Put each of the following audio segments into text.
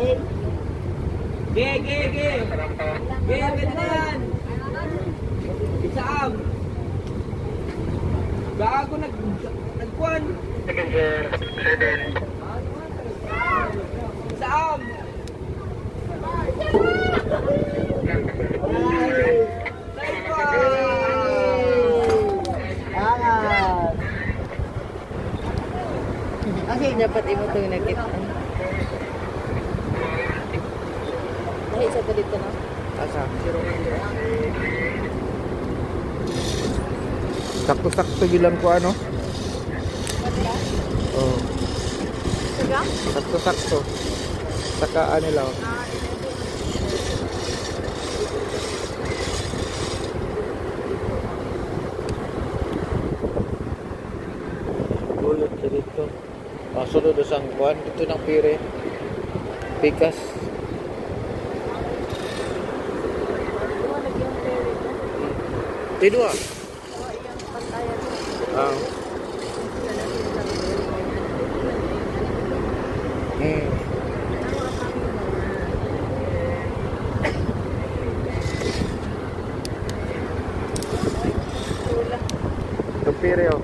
Ge. Ganyan. Isaam. Bago nagkuhan. Isaam. Kasi dapat imo itong nakita. Isa pa dito na. Asa? Sakto-sakto bilang ko ano? Oh. Saga? Sakto-sakto. Saka ano lang. Gulot sa dito. Sunod sa kuan dito ng pire. Pikas. Tidua. Ah. Tupire oh.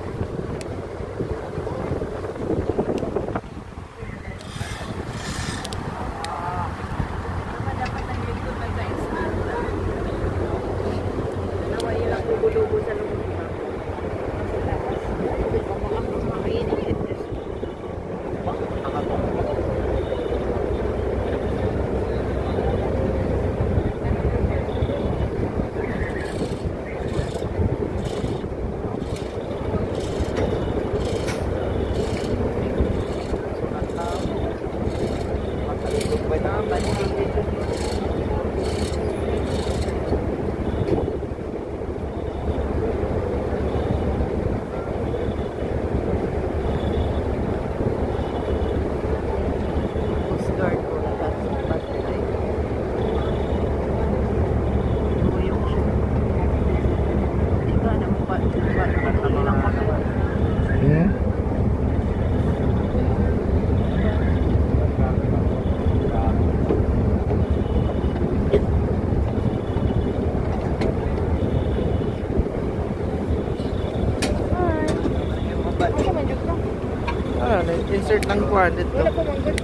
Insert ng kuan dito. Wala pa man gud.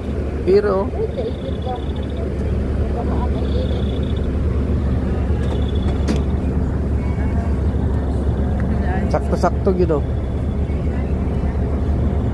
Biro. Sakto-sakto gid oh.